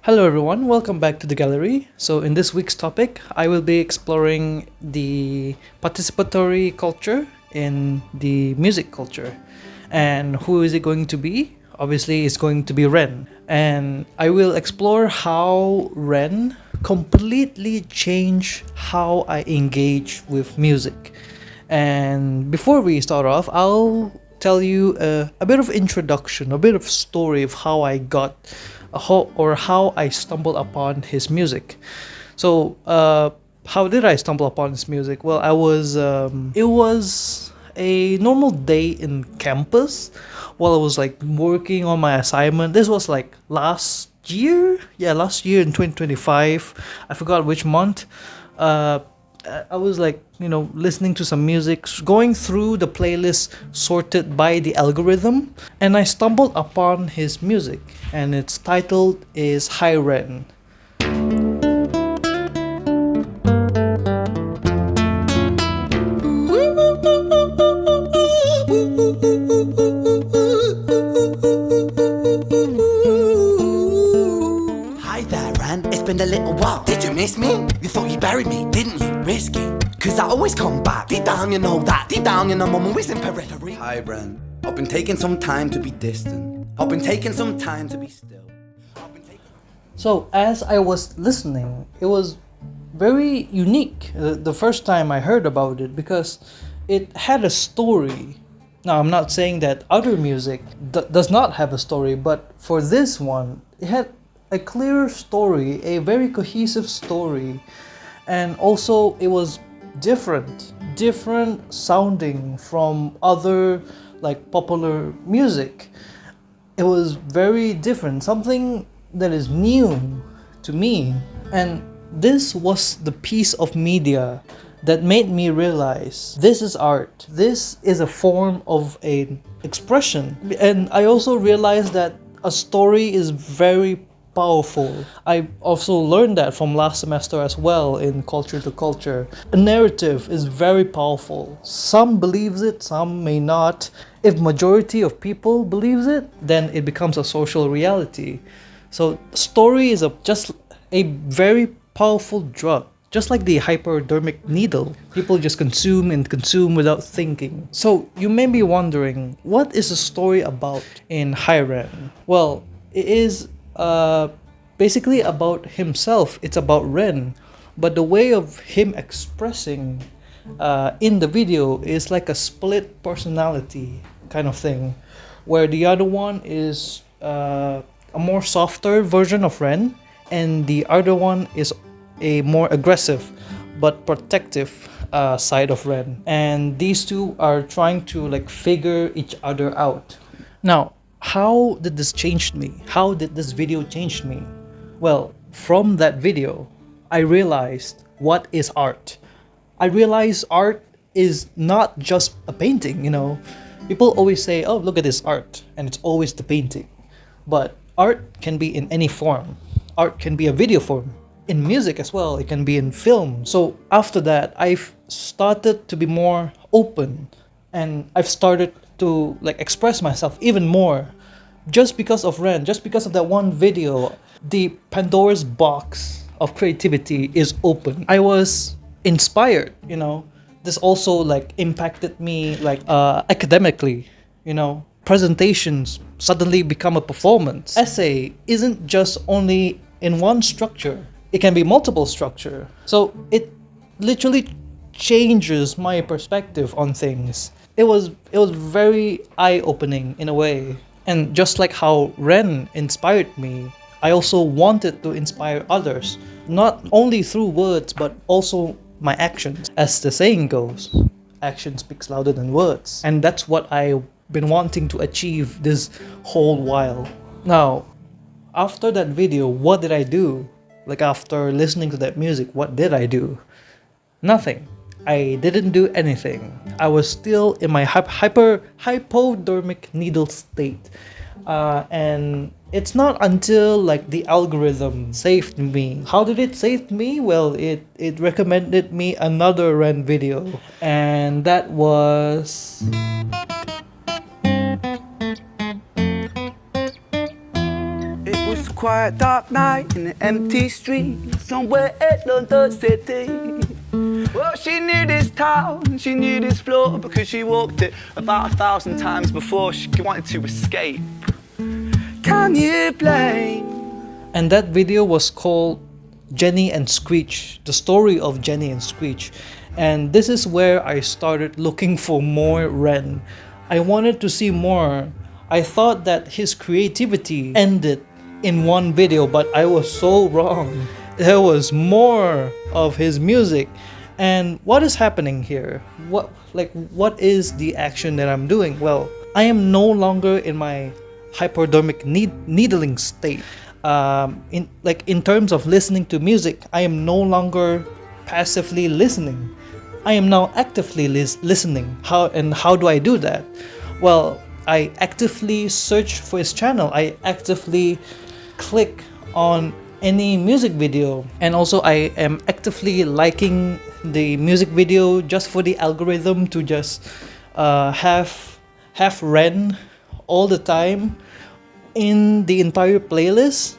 Hello everyone, welcome back to the gallery. So in this week's topic, I will be exploring the participatory culture in the music culture. And who is it going to be? Obviously, it's going to be Ren. And I will explore how Ren completely changed how I engage with music. And before we start off, I'll tell you a bit of introduction, a bit of story of how I got, how I stumbled upon his music. So, how did I stumble upon his music? Well, it was a normal day in campus while I was like working on my assignment. This was like last year, yeah, last year in 2025. I forgot which month. Uh, I was like, listening to some music, going through the playlist sorted by the algorithm, and I stumbled upon his music, and its title is High Ren. Hi there, Ran. It's been a little while. Did you miss me? You thought you buried me, didn't you? Risky. Cause I always come back. Deep down, you know that. Deep down, you know I'm always in periphery. Hi, Bren. I've been taking some time to be distant. I've been taking some time to be still. So, as I was listening, it was very unique the first time I heard about it because it had a story. Now, I'm not saying that other music does not have a story, but for this one, it had a clear story, a very cohesive story, and also it was different sounding from other like popular music. It was very different, something that is new to me. And this was the piece of media that made me realize this is art. This is a form of an expression. And I also realized that a story is very powerful. I also learned that from last semester as well in Culture to Culture. A narrative is very powerful. Some believes it, some may not. If majority of people believes it, then it becomes a social reality. So story is just a very powerful drug. Just like the hypodermic needle, people just consume and consume without thinking. So you may be wondering, what is the story about in High Ren? Well, it is basically about himself. It's about Ren, but the way of him expressing in the video is like a split personality kind of thing, where the other one is a more softer version of Ren, and the other one is a more aggressive but protective side of Ren. And these two are trying to like figure each other out. Now, how did this change me? How did this video change me? Well, from that video, I realized what is art. I realized art is not just a painting, People always say, oh, look at this art, and it's always the painting. But art can be in any form. Art can be a video form. In music as well, it can be in film. So after that, I've started to be more open, and I've started to like express myself even more. Just because of Ren, just because of that one video, the Pandora's box of creativity is open. I was inspired, This also like impacted me like academically, Presentations suddenly become a performance. Essay isn't just only in one structure. It can be multiple structure. So it literally changes my perspective on things. It was very eye-opening in a way. And just like how Ren inspired me, I also wanted to inspire others, not only through words but also my actions. As the saying goes, action speaks louder than words. And that's what I've been wanting to achieve this whole while. Now, after that video, what did I do? Like after listening to that music, what did I do? Nothing. I didn't do anything. I was still in my hypodermic needle state. And it's not until like the algorithm saved me. How did it save me? Well, it recommended me another Ren video. And that was... It was quiet dark night in an empty street somewhere in London City. Well, she knew this town, she knew this floor because she walked it about 1,000 times before. She wanted to escape. Can you blame? And that video was called Jenny and Screech, the story of Jenny and Screech. And this is where I started looking for more Ren. I wanted to see more. I thought that his creativity ended in one video, but I was so wrong. There was more of his music. And what is happening here? What is the action that I'm doing? Well, I am no longer in my hypodermic needling state. In terms of listening to music, I am no longer passively listening. I am now actively listening. How do I do that? Well, I actively search for his channel. I actively click on any music video, and also I am actively liking the music video just for the algorithm to just have Ren all the time in the entire playlist.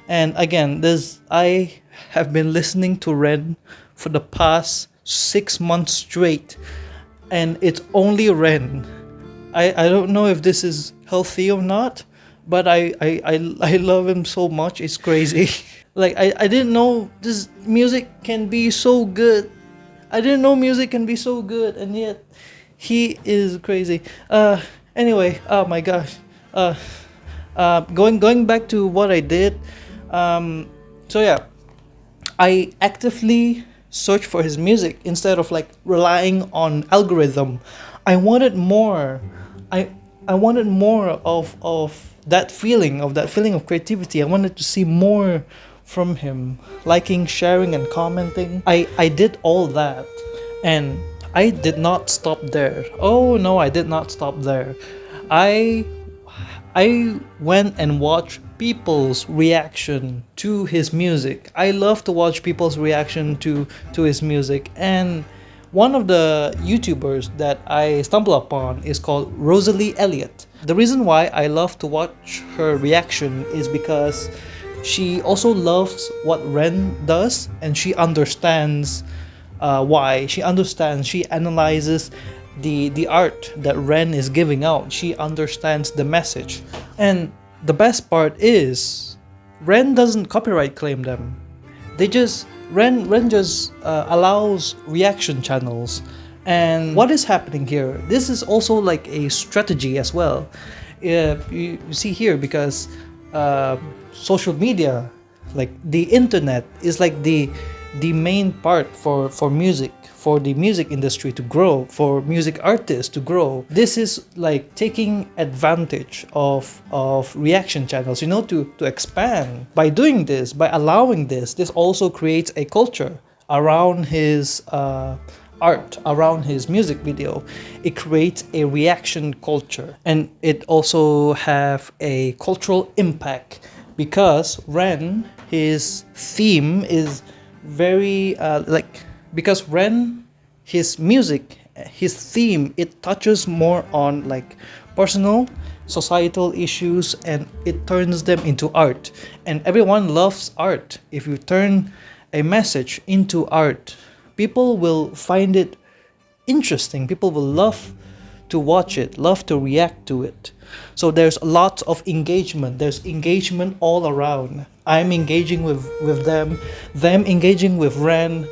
And again, I have been listening to Ren for the past 6 months straight, and it's only Ren. I don't know if this is healthy or not, but I love him so much. It's crazy. I didn't know this music can be so good. I didn't know music can be so good, and yet he is crazy. Anyway, oh my gosh. Going back to what I did. So yeah, I actively search for his music instead of relying on algorithm. I wanted more. I wanted more of that feeling of creativity. I wanted to see more from him, liking, sharing, and commenting. I did all that, and I did not stop there. Oh no, I did not stop there. I went and watched people's reaction to his music. I love to watch people's reaction to his music, and one of the YouTubers that I stumble upon is called Rosalie Elliott. The reason why I love to watch her reaction is because she also loves what Ren does, and she understands why. She analyzes the art that Ren is giving out. She understands the message. And the best part is, Ren doesn't copyright claim them. Ren just allows reaction channels. And what is happening here? This is also like a strategy as well. You see here, because social media, like the internet, is like the main part for music, for the music industry to grow, for music artists to grow. This is like taking advantage of reaction channels, to expand. By doing this, by allowing this also creates a culture around his art, around his music video. It creates a reaction culture, and it also have a cultural impact, because Ren, his theme is very because Ren, his music, his theme, it touches more on personal, societal issues, and it turns them into art. And everyone loves art. If you turn a message into art, people will find it interesting. People will love to watch it, love to react to it. So there's lots of engagement. There's engagement all around. I'm engaging with them engaging with Ren.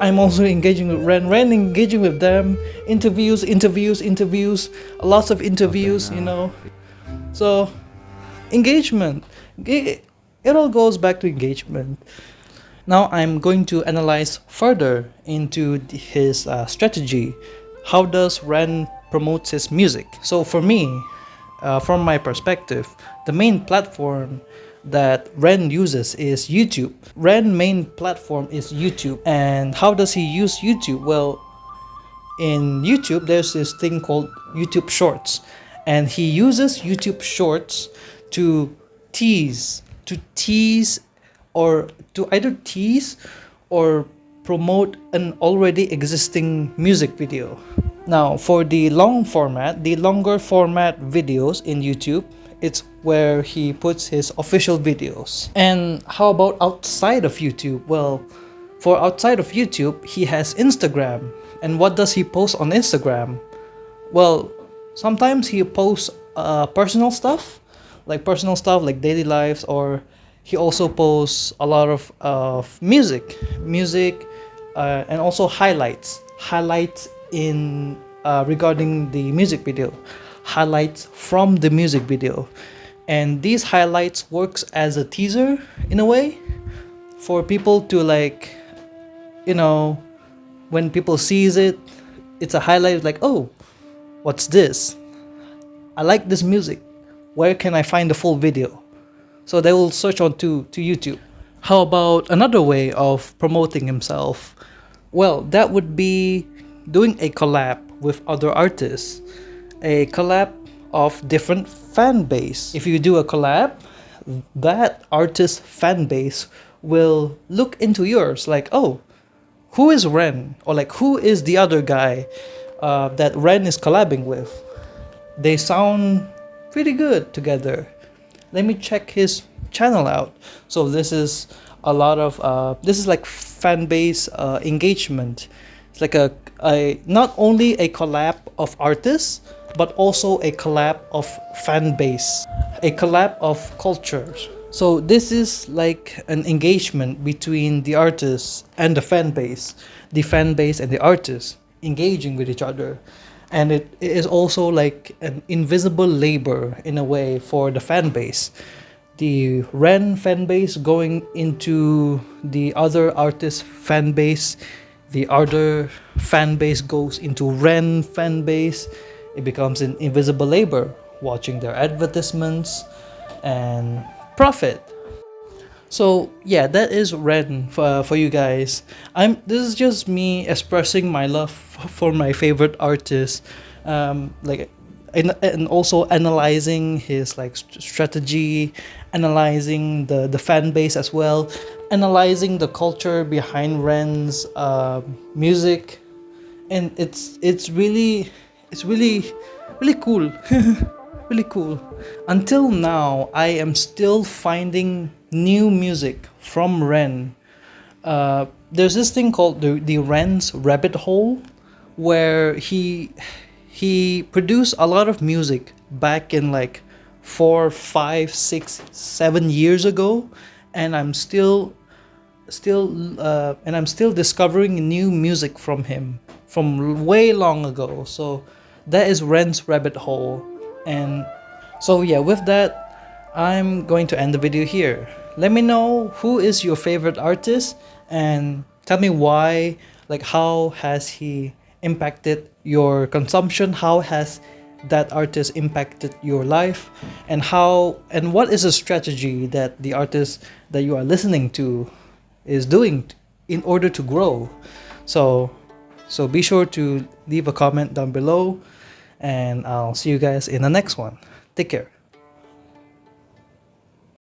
I'm also engaging with Ren engaging with them. Interviews, lots of interviews, So, engagement. It all goes back to engagement. Now I'm going to analyze further into his strategy. How does Ren promote his music? So for me, from my perspective, the main platform that Ren uses is YouTube. Ren's main platform is YouTube. And how does he use YouTube? Well, in YouTube, there's this thing called YouTube Shorts. And he uses YouTube Shorts to tease, or to either tease or promote an already existing music video. Now, for the longer format videos in YouTube, it's where he puts his official videos. And how about outside of YouTube? Well, for outside of YouTube, he has Instagram. And what does he post on Instagram? Well, sometimes he posts personal stuff like daily lives, or he also posts a lot of music, and also highlights in regarding the music video, highlights from the music video. And these highlights works as a teaser in a way for people to, like, you know, when people sees it, it's a highlight, like, oh, what's this? I like this music. Where can I find the full video? So they will search on to YouTube. How about another way of promoting himself? Well, that would be doing a collab with other artists. A collab of different fan base. If you do a collab, that artist's fan base will look into yours, like, oh, who is Ren? Or like, who is the other guy that Ren is collabing with? They sound pretty good together. Let me check his channel out. So this is a lot of this is like fan base engagement. It's like a not only a collab of artists, but also a collab of fan base, a collab of cultures. So this is like an engagement between the artists and the fan base and the artists engaging with each other. And it is also like an invisible labor in a way for the fan base. The Ren fan base going into the other artist fan base. The other fan base goes into Ren fan base. It becomes an invisible labor, watching their advertisements and profit. So yeah, that is Ren for you guys. This is just me expressing my love for my favorite artist, and also analyzing his like strategy, analyzing the fan base as well, analyzing the culture behind Ren's music, and it's really cool. Really cool. Until now, I am still finding new music from Ren. There's this thing called the Ren's rabbit hole, where he produced a lot of music back in like 4, 5, 6, 7 years ago, and I'm still discovering new music from him from way long ago. So that is Ren's rabbit hole. And so yeah, with that, I'm going to end the video here. Let me know who is your favorite artist, and tell me why, like how has he impacted your consumption, how has that artist impacted your life, and what is a strategy that the artist that you are listening to is doing in order to grow. So be sure to leave a comment down below, and I'll see you guys in the next one. Take care.